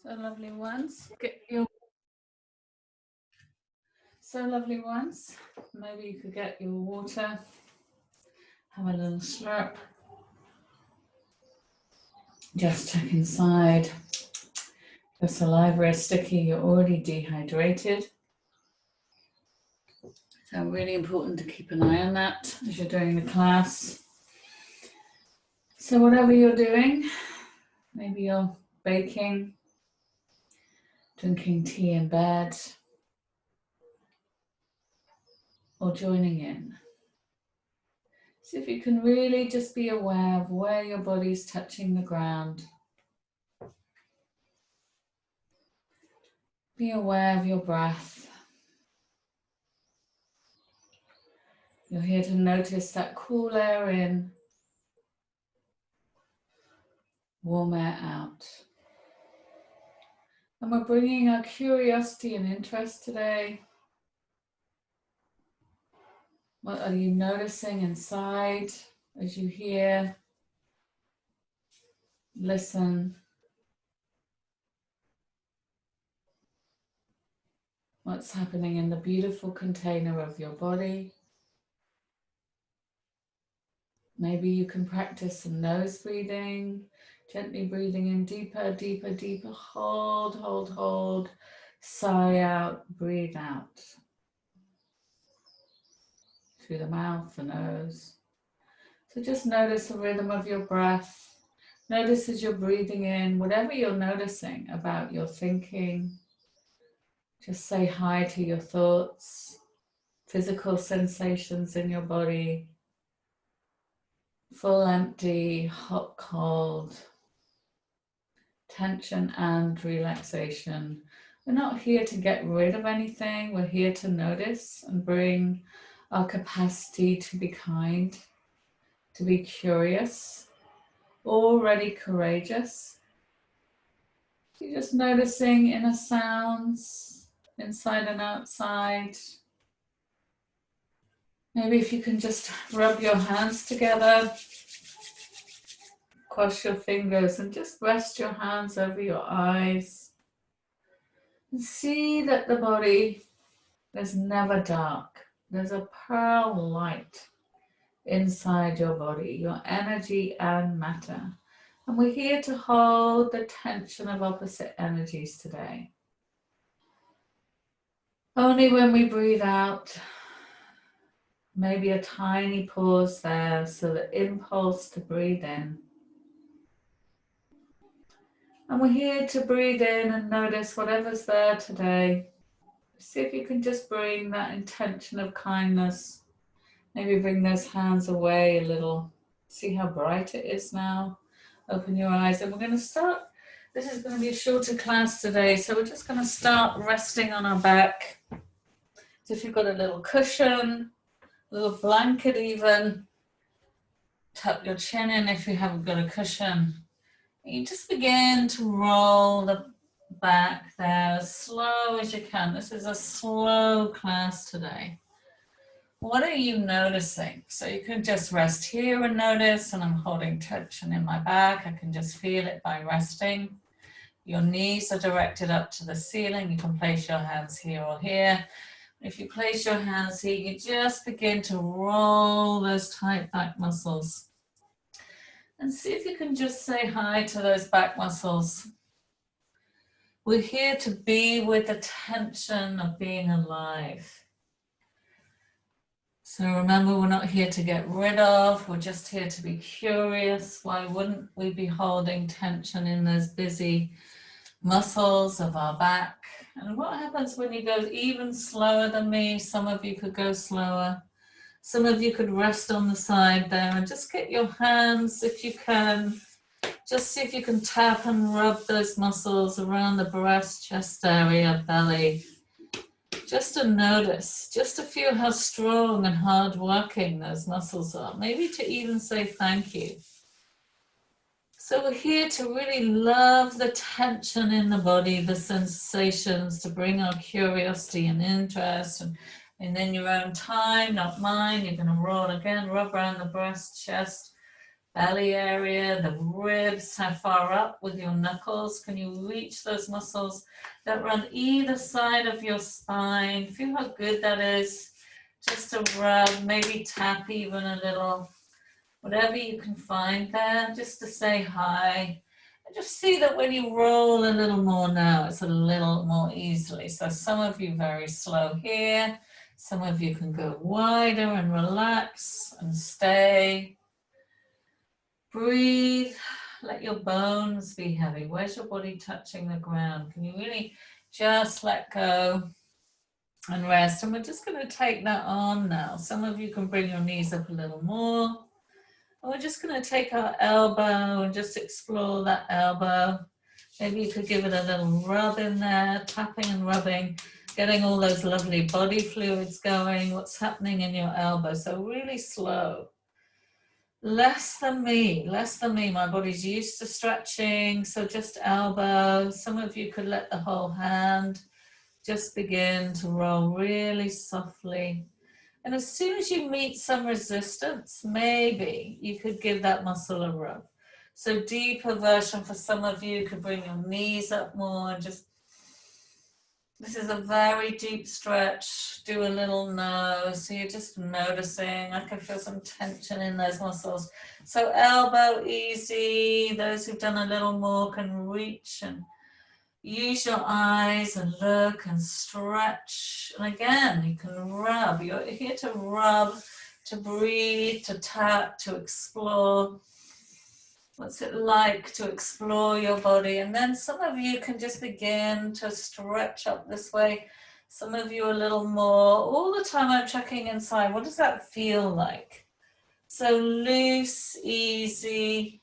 So lovely ones. So lovely ones. Maybe you could get your water. Have a little slurp. Just check inside. Your saliva is sticky. You're already dehydrated. So really important to keep an eye on that as you're doing the class. So whatever you're doing, maybe you're baking, drinking tea in bed, or joining in. See if you can really just be aware of where your body's touching the ground. Be aware of your breath. You're here to notice that cool air in, warm air out. And we're bringing our curiosity and interest today. What are you noticing inside as you hear, listen? What's happening in the beautiful container of your body? Maybe you can practice some nose breathing, gently breathing in deeper, deeper, deeper. Hold, hold, hold. Sigh out, breathe out. Through the mouth, the nose. So just notice the rhythm of your breath. Notice as you're breathing in, whatever you're noticing about your thinking. Just say hi to your thoughts, physical sensations in your body. Full, empty, hot, cold, tension and relaxation. We're not here to get rid of anything. We're here to notice and bring our capacity to be kind, to be curious, already courageous. You're just noticing inner sounds, inside and outside. Maybe if you can just rub your hands together, cross your fingers and just rest your hands over your eyes. And see that the body is never dark. There's a pearl light inside your body, your energy and matter. And we're here to hold the tension of opposite energies today. Only when we breathe out, maybe a tiny pause there, so the impulse to breathe in. And we're here to breathe in and notice whatever's there today. See if you can just bring that intention of kindness. Maybe bring those hands away a little. See how bright it is now. Open your eyes and we're going to start. This is going to be a shorter class today, so we're just going to start resting on our back. So if you've got a little cushion, a little blanket even, tuck your chin in if you haven't got a cushion. You just begin to roll the back there as slow as you can. This is a slow class today. What are you noticing? So you can just rest here and notice, and I'm holding tension in my back. I can just feel it by resting. Your knees are directed up to the ceiling. You can place your hands here or here. If you place your hands here, you just begin to roll those tight back muscles. And see if you can just say hi to those back muscles. We're here to be with the tension of being alive. So remember, we're not here to get rid of, we're just here to be curious. Why wouldn't we be holding tension in those busy muscles of our back? And what happens when you go even slower than me? Some of you could go slower. Some of you could rest on the side there and just get your hands, if you can, just see if you can tap and rub those muscles around the breast, chest area, belly. Just to notice, just to feel how strong and hard working those muscles are. Maybe to even say thank you. So we're here to really love the tension in the body, the sensations, to bring our curiosity and interest. And in your own time, not mine, you're going to roll again, rub around the breast, chest, belly area, the ribs, how far up with your knuckles can you reach those muscles that run either side of your spine. Feel how good that is. Just to rub, maybe tap even a little, whatever you can find there, just to say hi. And just see that when you roll a little more now, it's a little more easily. So some of you very slow here. Some of you can go wider and relax and stay. Breathe. Let your bones be heavy. Where's your body touching the ground? Can you really just let go and rest? And we're just going to take that on now. Some of you can bring your knees up a little more. And we're just going to take our elbow and just explore that elbow. Maybe you could give it a little rub in there, tapping and rubbing, getting all those lovely body fluids going. What's happening in your elbow? So really slow. Less than me, less than me. My body's used to stretching, so just elbow. Some of you could let the whole hand just begin to roll really softly. And as soon as you meet some resistance, maybe you could give that muscle a rub. So deeper version for some of you could bring your knees up more and just, this is a very deep stretch. Do a little nose. So you're just noticing. I can feel some tension in those muscles. So elbow easy. Those who've done a little more can reach and use your eyes and look and stretch. And again, you can rub. You're here to rub, to breathe, to tap, to explore. What's it like to explore your body? And then some of you can just begin to stretch up this way. Some of you a little more. All the time I'm checking inside. What does that feel like? So loose, easy.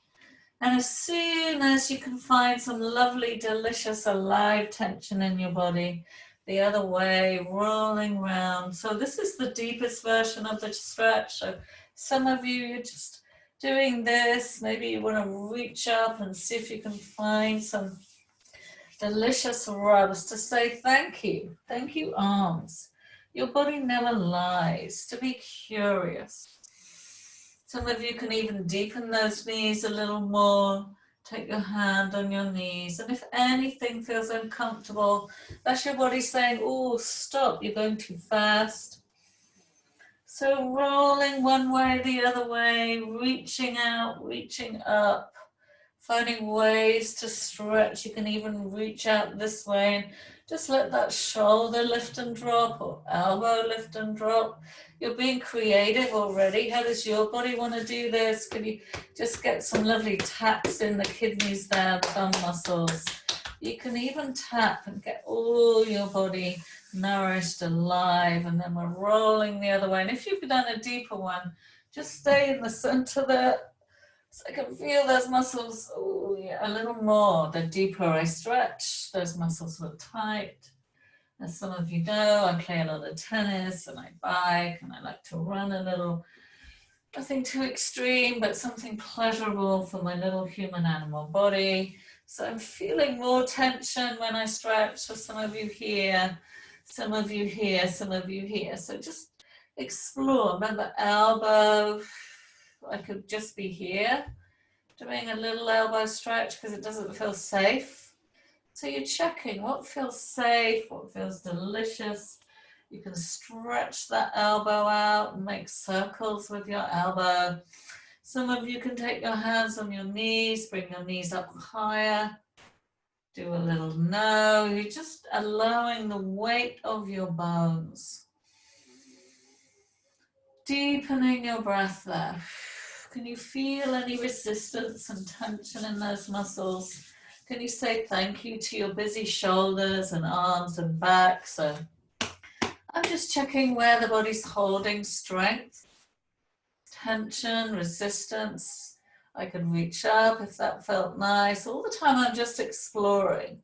And as soon as you can find some lovely, delicious, alive tension in your body, the other way, rolling round. So this is the deepest version of the stretch. So some of you, you're just doing this. Maybe you want to reach up and see if you can find some delicious rubs to say thank you. Thank you, arms. Your body never lies. To be curious. Some of you can even deepen those knees a little more. Take your hand on your knees. And if anything feels uncomfortable, that's your body saying, oh, stop, you're going too fast. So rolling one way, the other way, reaching out, reaching up, finding ways to stretch. You can even reach out this way and just let that shoulder lift and drop or elbow lift and drop. You're being creative already. How does your body want to do this? Can you just get some lovely taps in the kidneys there, thumb muscles? You can even tap and get all your body nourished, alive, and then we're rolling the other way. And if you've done a deeper one, just stay in the center there. So I can feel those muscles, oh yeah, a little more. The deeper I stretch, those muscles look tight. As some of you know, I play a lot of tennis and I bike and I like to run a little. Nothing too extreme, but something pleasurable for my little human animal body. So I'm feeling more tension when I stretch. For some of you here, some of you here, some of you here. So just explore. Remember, elbow. I could just be here doing a little elbow stretch because it doesn't feel safe. So you're checking what feels safe, what feels delicious. You can stretch that elbow out and make circles with your elbow. Some of you can take your hands on your knees, bring your knees up higher. Do a little no. You're just allowing the weight of your bones. Deepening your breath there. Can you feel any resistance and tension in those muscles? Can you say thank you to your busy shoulders and arms and back? So I'm just checking where the body's holding strength, tension, resistance. I can reach up if that felt nice. All the time I'm just exploring.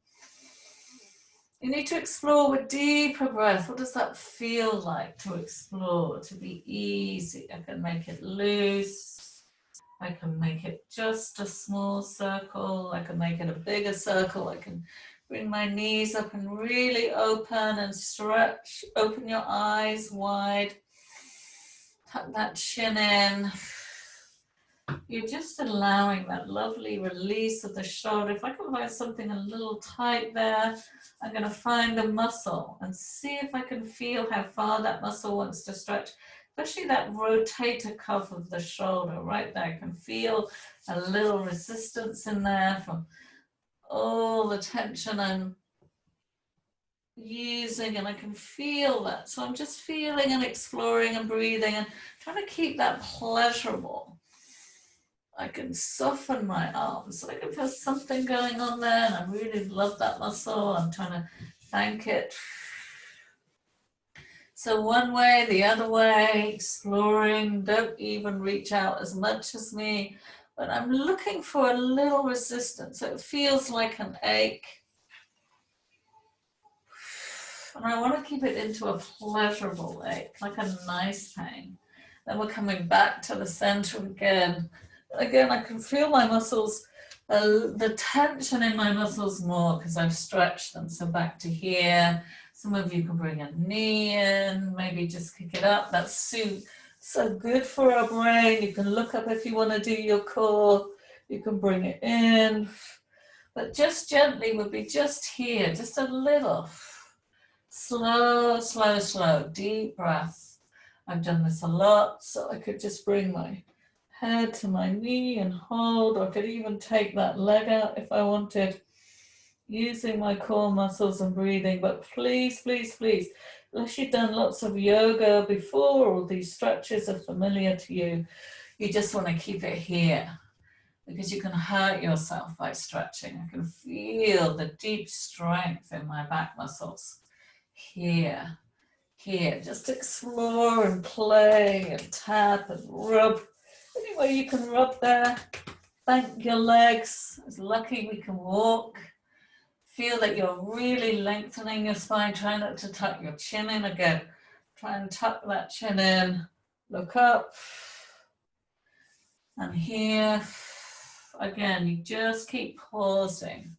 You need to explore with deeper breath. What does that feel like to explore, to be easy? I can make it loose. I can make it just a small circle. I can make it a bigger circle. I can bring my knees up and really open and stretch. Open your eyes wide. Tuck that chin in. You're just allowing that lovely release of the shoulder. If I can find something a little tight there, I'm going to find the muscle and see if I can feel how far that muscle wants to stretch, especially that rotator cuff of the shoulder right there. I can feel a little resistance in there from all the tension I'm using, and I can feel that. So I'm just feeling and exploring and breathing and trying to keep that pleasurable. I can soften my arms. So I can feel something going on there, and I really love that muscle. I'm trying to thank it. So one way, the other way, exploring. Don't even reach out as much as me, but I'm looking for a little resistance. So it feels like an ache. And I want to keep it into a pleasurable ache, like a nice pain. Then we're coming back to the center again. Again, I can feel my muscles, the tension in my muscles more because I've stretched them. So back to here. Some of you can bring a knee in, maybe just kick it up. That's so good for our brain. You can look up if you want to do your core. You can bring it in. But just gently would be just here, just a little. Slow, slow, slow, deep breath. I've done this a lot, so I could just bring my head to my knee and hold, or I could even take that leg out if I wanted, using my core muscles and breathing. But please, please, please, unless you've done lots of yoga before or these stretches are familiar to you, you just want to keep it here because you can hurt yourself by stretching. I can feel the deep strength in my back muscles. Here, just explore and play and tap and rub. Any way you can rub there. Thank your legs. It's lucky we can walk. Feel that you're really lengthening your spine. Try not to tuck your chin in again. Try and tuck that chin in. Look up. And here, again, you just keep pausing.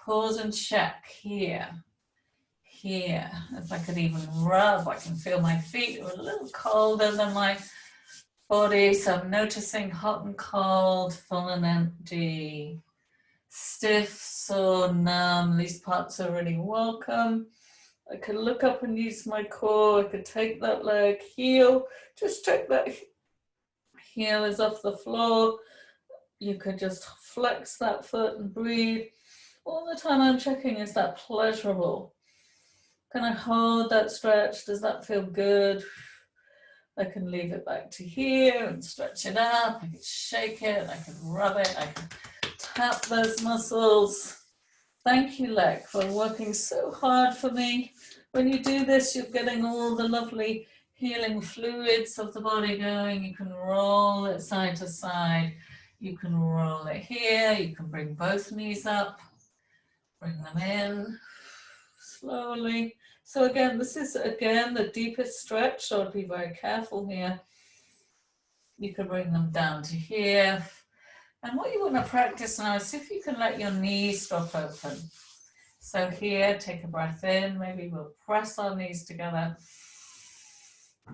Pause and check here. Here, if I could even rub, I can feel my feet are a little colder than my body, so I'm noticing hot and cold, full and empty, stiff, sore, numb. These parts are really welcome. I could look up and use my core. I could take that leg, heel, just check that heel is off the floor. You could just flex that foot and breathe. All the time I'm checking, is that pleasurable? Can I hold that stretch? Does that feel good? I can leave it back to here and stretch it up. I can shake it. I can rub it. I can tap those muscles. Thank you, leg, for working so hard for me. When you do this, you're getting all the lovely healing fluids of the body going. You can roll it side to side. You can roll it here. You can bring both knees up. Bring them in slowly. So again, this is again the deepest stretch, so I'd be very careful here. You can bring them down to here. And what you want to practice now is see if you can let your knees drop open. So here, take a breath in. Maybe we'll press our knees together.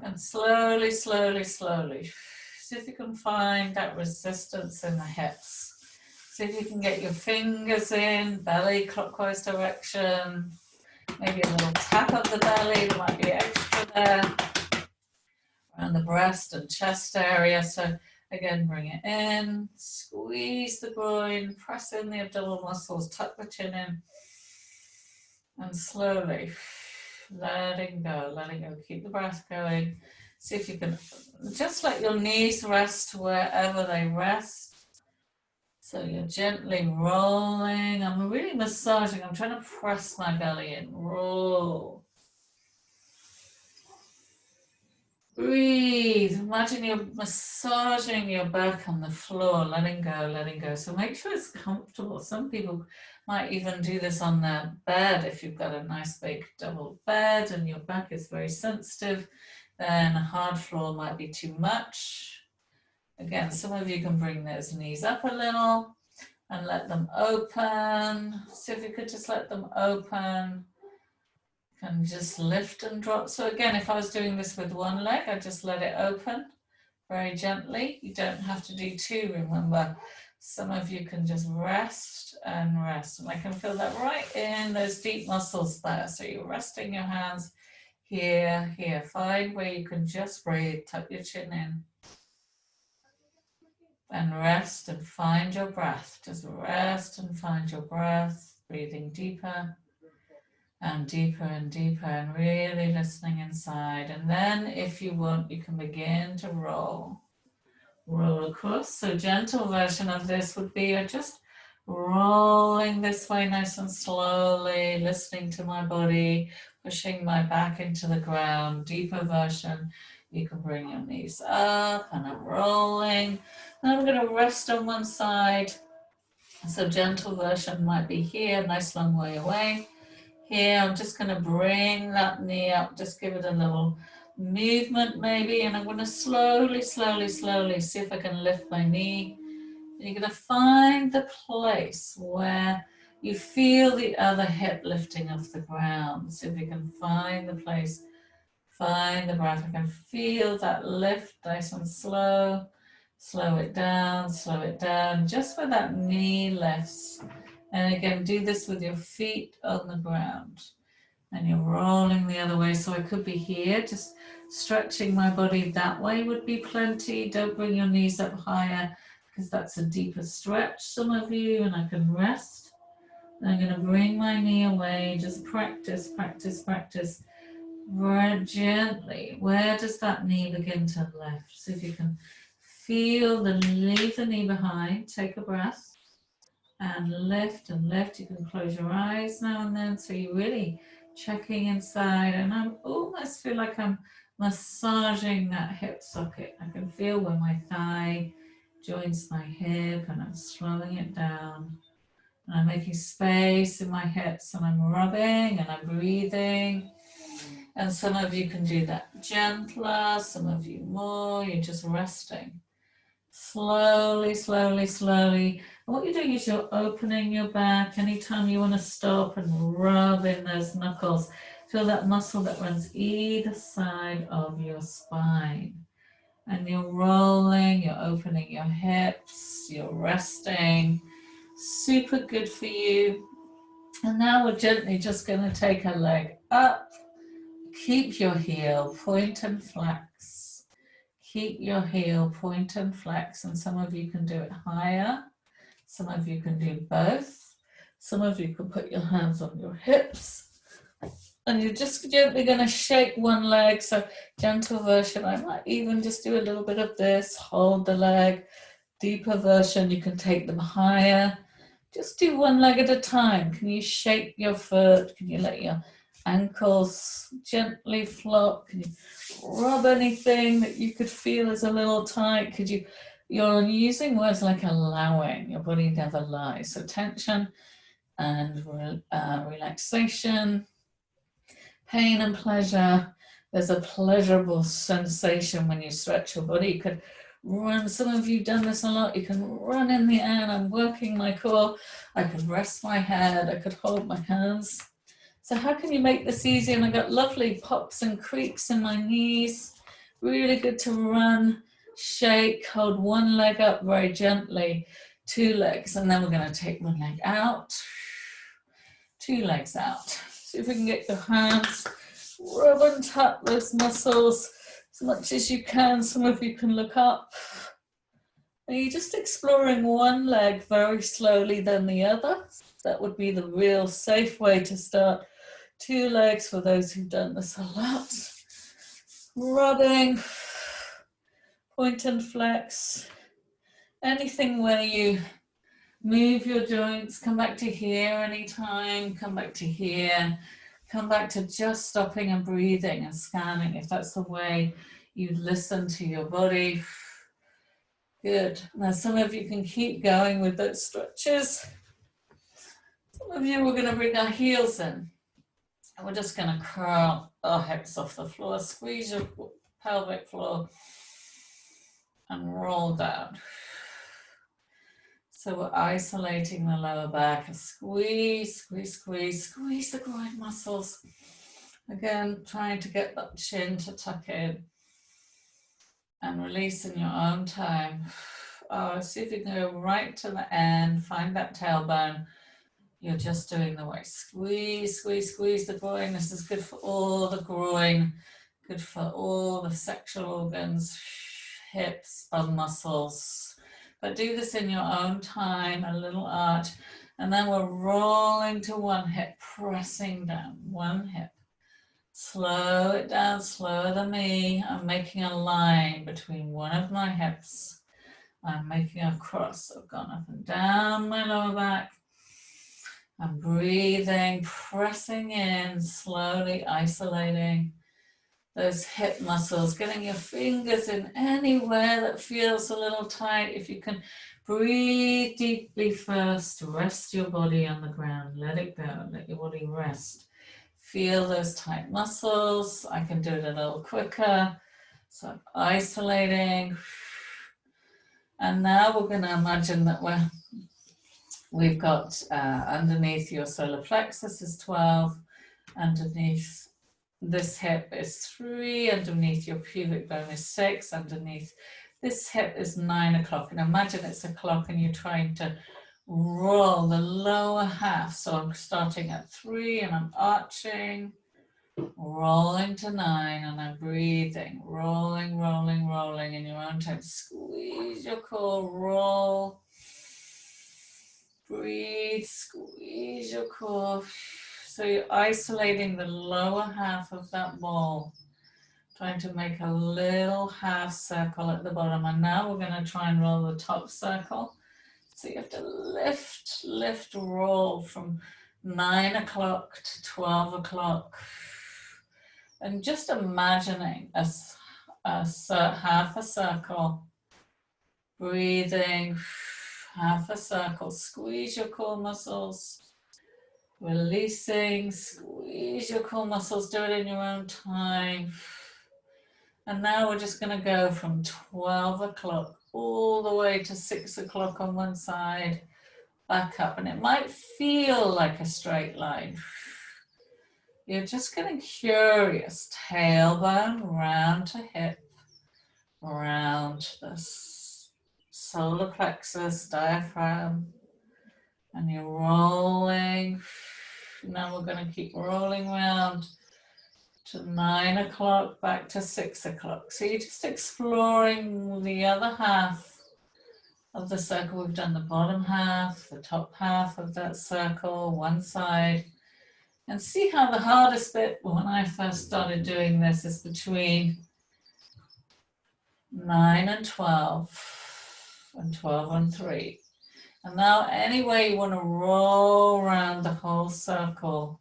And slowly, slowly, slowly. See if you can find that resistance in the hips. See if you can get your fingers in, belly clockwise direction. Maybe a little tap of the belly, there might be extra there. Around the breast and chest area. So again, bring it in, squeeze the groin, press in the abdominal muscles, tuck the chin in. And slowly, letting go. Keep the breath going. See if you can just let your knees rest wherever they rest. So you're gently rolling. I'm really massaging. I'm trying to press my belly in. Roll. Breathe. Imagine you're massaging your back on the floor, letting go, letting go. So make sure it's comfortable. Some people might even do this on their bed. If you've got a nice big double bed and your back is very sensitive, then a hard floor might be too much. Again, some of you can bring those knees up a little and let them open. So if you could just let them open, and just lift and drop. So again, if I was doing this with one leg, I'd just let it open. very gently. You don't have to do two, remember. Some of you can just rest and rest. And I can feel that right in those deep muscles there. So you're resting your hands here, here. Find where you can just breathe. Tuck your chin in. And rest and find your breath. Just rest and find your breath. Breathing deeper and deeper and deeper and really listening inside. And then if you want, you can begin to roll. Roll across. So gentle version of this would be just rolling this way nice and slowly, listening to my body, pushing my back into the ground. Deeper version, you can bring your knees up and I'm rolling. Then I'm going to rest on one side. So gentle version might be here, nice long way away. Here, I'm just going to bring that knee up, just give it a little movement maybe, and I'm going to slowly, slowly, slowly see if I can lift my knee. And you're going to find the place where you feel the other hip lifting off the ground. See if you can find the place, find the breath. I can feel that lift, nice and slow. Slow it down, just where that knee lifts. And again, do this with your feet on the ground. And you're rolling the other way. So I could be here, just stretching my body that way would be plenty. Don't bring your knees up higher because that's a deeper stretch, some of you, and I can rest. And I'm going to bring my knee away, just practice, practice, practice. Very gently. Where does that knee begin to lift? So if you can feel leave the knee behind, take a breath. And lift and lift. You can close your eyes now and then. So you're really checking inside. And I almost feel like I'm massaging that hip socket. I can feel where my thigh joins my hip and I'm slowing it down. And I'm making space in my hips and I'm rubbing and I'm breathing. And some of you can do that gentler, some of you more. You're just resting. Slowly, slowly, slowly. And what you're doing is you're opening your back. Anytime you want to stop and rub in those knuckles, feel that muscle that runs either side of your spine. And you're rolling, you're opening your hips, you're resting. Super good for you. And now we're gently just going to take a leg up. Keep your heel, point and flex. Keep your heel, point and flex, and some of you can do it higher. Some of you can do both. Some of you can put your hands on your hips. And you're just gently going to shake one leg. So gentle version, I might even just do a little bit of this, hold the leg. Deeper version, you can take them higher. Just do one leg at a time. Can you shake your foot? Can you let your ankles gently flop? Can you rub anything that you could feel is a little tight? You're using words like allowing. Your body never lies. So tension and relaxation, pain and pleasure. There's a pleasurable sensation when you stretch your body. You could run. Some of you have done this a lot. You can run in the air and I'm working my core. I could rest my head. I could hold my hands. So how can you make this easy? And I got lovely pops and creaks in my knees. Really good to run, shake, hold one leg up very gently, two legs, and then we're going to take one leg out, two legs out. See if we can get your hands, rub and tap those muscles as much as you can. Some of you can look up. And you're just exploring one leg very slowly, then the other. That would be the real safe way to start. Two legs for those who've done this a lot. Rubbing, point and flex. Anything where you move your joints, come back to here anytime, come back to here. Come back to just stopping and breathing and scanning, if that's the way you listen to your body. Good. Now some of you can keep going with those stretches. Some of you, we're going to bring our heels in. And we're just going to curl our hips off the floor, squeeze your pelvic floor and roll down. So we're isolating the lower back. Squeeze, squeeze, squeeze, squeeze the groin muscles. Again, trying to get that chin to tuck in. and release in your own time. Oh, see if you can go right to the end, find that tailbone. You're just doing the way. Squeeze, squeeze, squeeze the groin. This is good for all the groin, good for all the sexual organs, hips, bum muscles. But do this in your own time, a little arch. And then we're rolling to one hip, pressing down one hip. Slow it down, slower than me. I'm making a line between one of my hips. I'm making a cross. I've gone up and down my lower back. I'm breathing, pressing in, slowly isolating those hip muscles, getting your fingers in anywhere that feels a little tight. If you can breathe deeply first, rest your body on the ground, let it go, let your body rest. Feel those tight muscles. I can do it a little quicker. So I'm isolating. And now we're going to imagine that we've got underneath your solar plexus is 12, underneath this hip is 3, underneath your pubic bone is 6, underneath this hip is 9 o'clock. And imagine it's a clock and you're trying to roll the lower half. So I'm starting at 3 and I'm arching, rolling to 9, and I'm breathing, rolling, rolling, rolling in your own time. Squeeze your core, roll, breathe, squeeze your core. So you're isolating the lower half of that ball, trying to make a little half circle at the bottom. And now we're going to try and roll the top circle. So you have to lift, lift, roll from 9 o'clock to 12 o'clock. And just imagining half a circle, breathing, half a circle, squeeze your core muscles, releasing, squeeze your core muscles, do it in your own time. And now we're just going to go from 12 o'clock all the way to 6 o'clock on one side, back up. And it might feel like a straight line. You're just getting curious. Tailbone, round to hip, round to the solar plexus, diaphragm. And you're rolling. Now we're going to keep rolling round to 9 o'clock, back to 6 o'clock. So you're just exploring the other half of the circle. We've done the bottom half, the top half of that circle, one side. And see how the hardest bit when I first started doing this is between 9 and 12, and 12 and 3. And now any way you want to roll around the whole circle.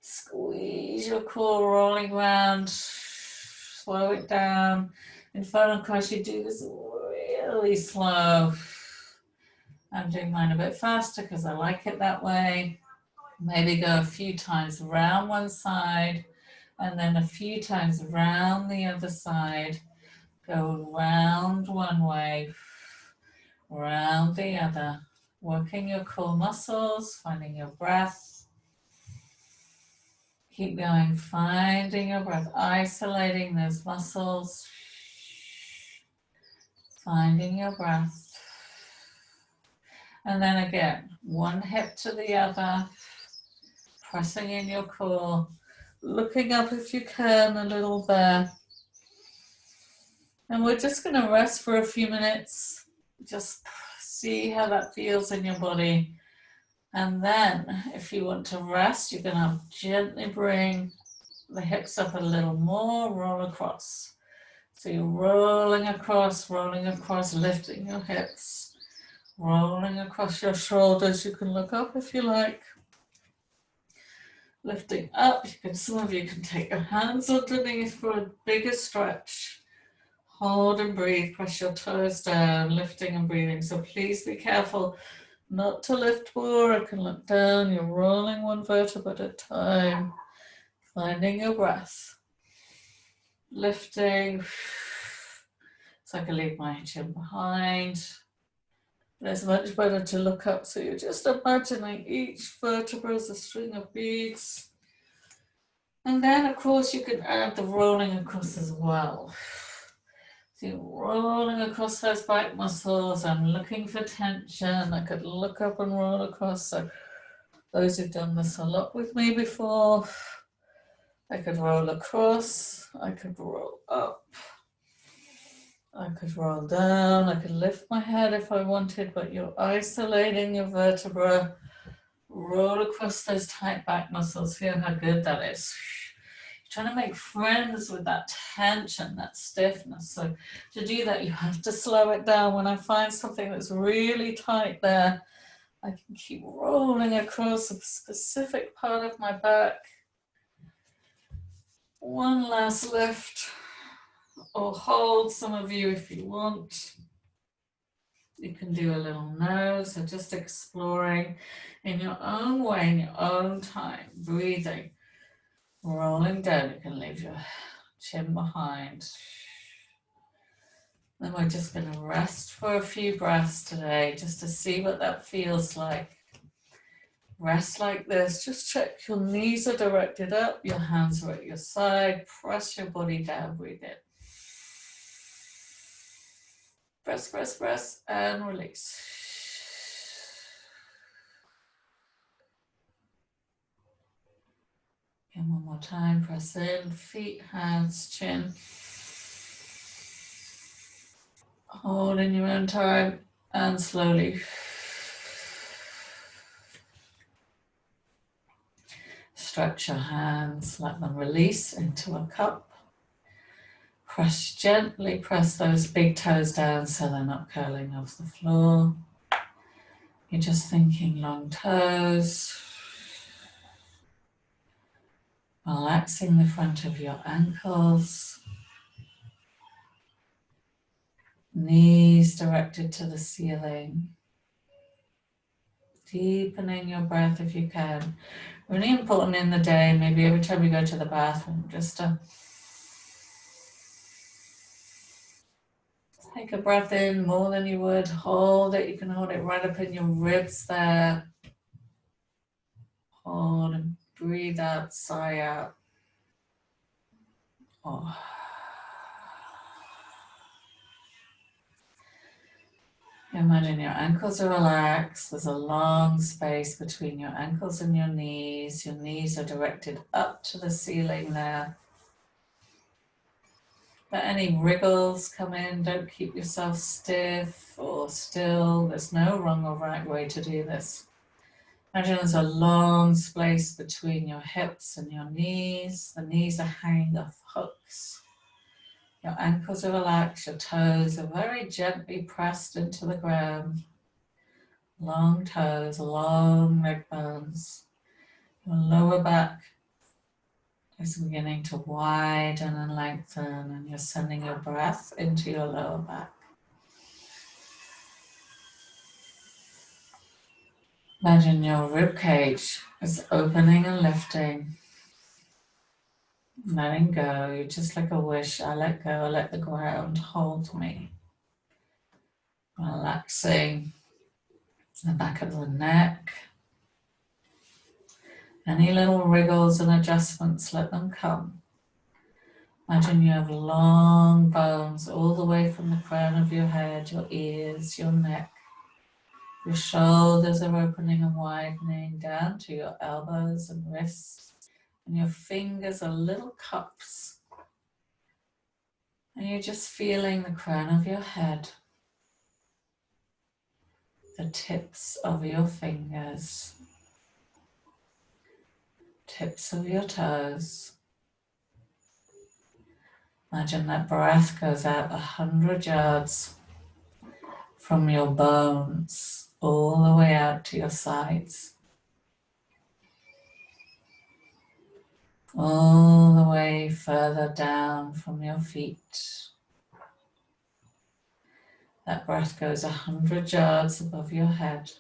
Squeeze your core, rolling around, slow it down. In photo class, you do this really slow. I'm doing mine a bit faster because I like it that way. Maybe go a few times around one side and then a few times around the other side. Go round one way, round the other. Working your core muscles, finding your breath. Keep going, finding your breath, isolating those muscles. Finding your breath. And then again, one hip to the other. Pressing in your core, looking up if you can a little there. And we're just going to rest for a few minutes. Just see how that feels in your body. And then if you want to rest, you're going to gently bring the hips up a little more, roll across. So you're rolling across, lifting your hips, rolling across your shoulders. You can look up if you like. Lifting up, some of you can take your hands underneath for a bigger stretch. Hold and breathe, press your toes down, lifting and breathing. So please be careful not to lift more. I can look down, you're rolling one vertebra at a time, finding your breath. Lifting, so I can leave my chin behind. But it's much better to look up, so you're just imagining each vertebra as a string of beads. And then, of course, you can add the rolling across as well. So you're rolling across those back muscles. I'm looking for tension. I could look up and roll across. So those who've done this a lot with me before, I could roll across, I could roll up, I could roll down, I could lift my head if I wanted, but you're isolating your vertebra. Roll across those tight back muscles. Feel how good that is. You're trying to make friends with that tension, that stiffness. So to do that, you have to slow it down. When I find something that's really tight there, I can keep rolling across a specific part of my back. One last lift, or hold, some of you if you want. You can do a little nose, so just exploring in your own way, in your own time, breathing, rolling down. You can leave your chin behind. Then we're just going to rest for a few breaths today, just to see what that feels like. Rest like this. Just check your knees are directed up, your hands are at your side. Press your body down, breathe in. Press, press, press, and release. And one more time, press in, feet, hands, chin. Hold in your own time, and slowly. Stretch your hands, let them release into a cup. Gently press those big toes down so they're not curling off the floor. You're just thinking long toes. Relaxing the front of your ankles. Knees directed to the ceiling. Deepening your breath if you can. Really important in the day, maybe every time you go to the bathroom, just to take a breath in more than you would. Hold it. You can hold it right up in your ribs there. Hold and breathe out, sigh out. Oh. Imagine your ankles are relaxed. There's a long space between your ankles and your knees. Your knees are directed up to the ceiling there. Let any wriggles come in. Don't keep yourself stiff or still. There's no wrong or right way to do this. Imagine there's a long space between your hips and your knees. The knees are hanging off hooks. Your ankles are relaxed. Your toes are very gently pressed into the ground. Long toes, long leg bones. Your lower back is beginning to widen and lengthen, and you're sending your breath into your lower back. Imagine your rib cage is opening and lifting. Letting go, you're just like a wish. I let go, I let the ground hold me. Relaxing the back of the neck. Any little wriggles and adjustments, let them come. Imagine you have long bones all the way from the crown of your head, your ears, your neck. Your shoulders are opening and widening down to your elbows and wrists. And your fingers are little cups. And you're just feeling the crown of your head. The tips of your fingers. Tips of your toes. Imagine that breath goes out 100 yards from your bones all the way out to your sides. All the way further down from your feet. That breath goes 100 yards above your head.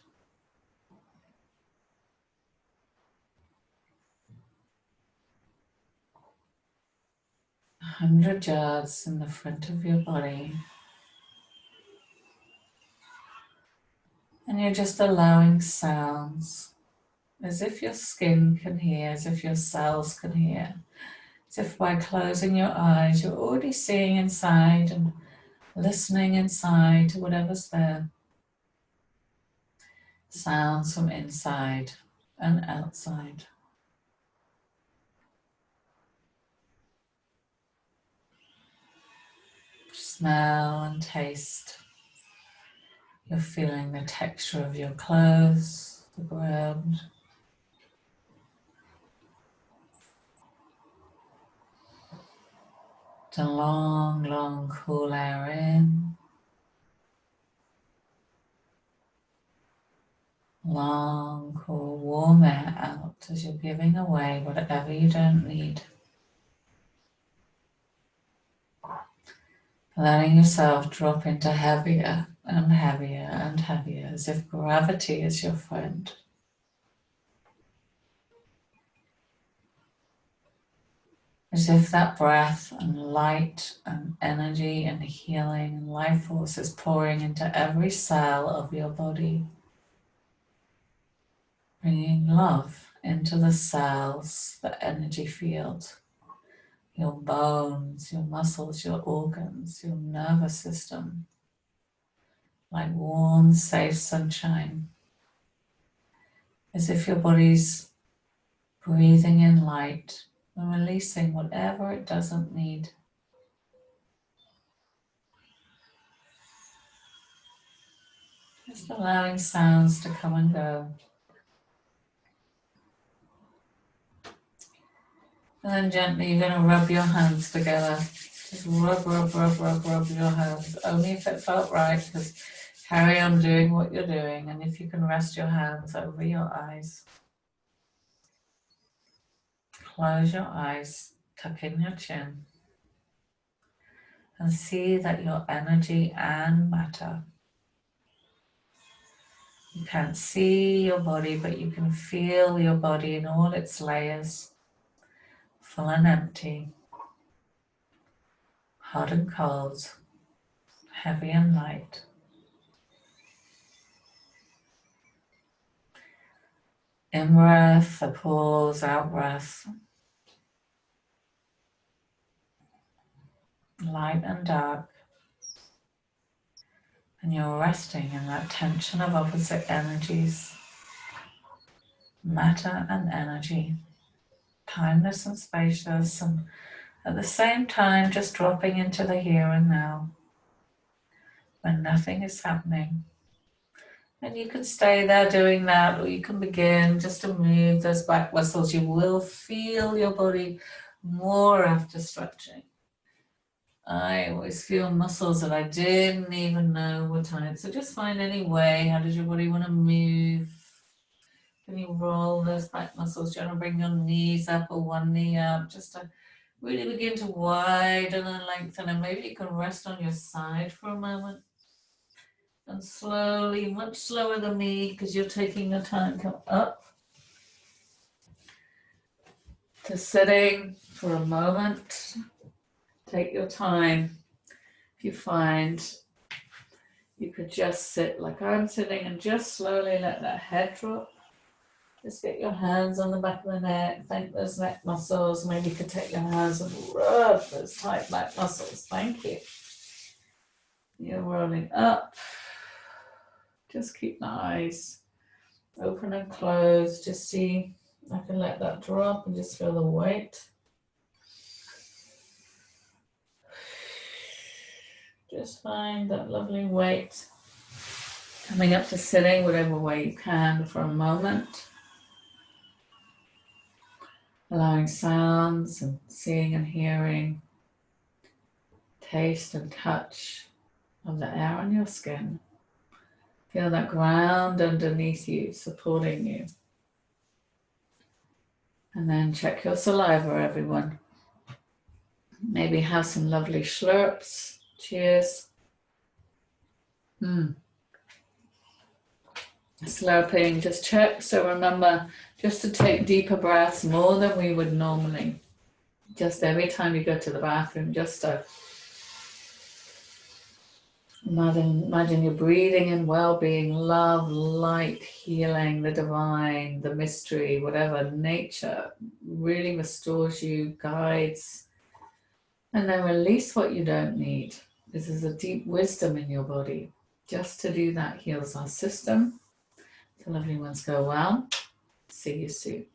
100 yards in the front of your body. And you're just allowing sounds, as if your skin can hear, as if your cells can hear, as if by closing your eyes, you're already seeing inside and listening inside to whatever's there. Sounds from inside and outside. Smell and taste. You're feeling the texture of your clothes, the ground. The long, long cool air in. Long, cool, warm air out as you're giving away whatever you don't need. Letting yourself drop into heavier and heavier and heavier, as if gravity is your friend. As if that breath and light and energy and healing and life force is pouring into every cell of your body. Bringing love into the cells, the energy field, your bones, your muscles, your organs, your nervous system, like warm, safe sunshine. As if your body's breathing in light and releasing whatever it doesn't need. Just allowing sounds to come and go. And then gently you're going to rub your hands together. Just rub, rub, rub, rub, rub your hands. Only if it felt right, because carry on doing what you're doing. And if you can rest your hands over your eyes. Close your eyes, tuck in your chin. And see that your energy and matter. You can't see your body, but you can feel your body in all its layers. Full and empty. Hot and cold, heavy and light. In breath, a pause, out breath. Light and dark. And you're resting in that tension of opposite energies. Matter and energy. Timeless and spacious, and at the same time just dropping into the here and now. When nothing is happening. And you can stay there doing that, or you can begin just to move those back muscles. You will feel your body more after stretching. I always feel muscles that I didn't even know were tight. So just find any way. How does your body want to move? Can you roll those back muscles? Do you want to bring your knees up or one knee up? Just to really begin to widen and lengthen. And maybe you can rest on your side for a moment. And slowly, much slower than me, because you're taking the time, come up to sitting for a moment. Take your time. If you find you could just sit like I'm sitting and just slowly let that head drop. Just get your hands on the back of the neck. Thank those neck muscles. Maybe you could take your hands and rub those tight back muscles. Thank you. You're rolling up. Just keep the eyes open and closed. Just see, I can let that drop and just feel the weight. Just find that lovely weight. Coming up to sitting, whatever way you can for a moment. Allowing sounds and seeing and hearing, taste and touch of the air on your skin. Feel that ground underneath you, supporting you. And then check your saliva, everyone. Maybe have some lovely slurps. Cheers. Slurping, just check. So remember, just to take deeper breaths more than we would normally. Just every time you go to the bathroom, just to imagine you're breathing in well-being, love, light, healing, the divine, the mystery, whatever, nature really restores you, guides, and then release what you don't need. This is a deep wisdom in your body. Just to do that heals our system. The lovely ones go well. See you soon.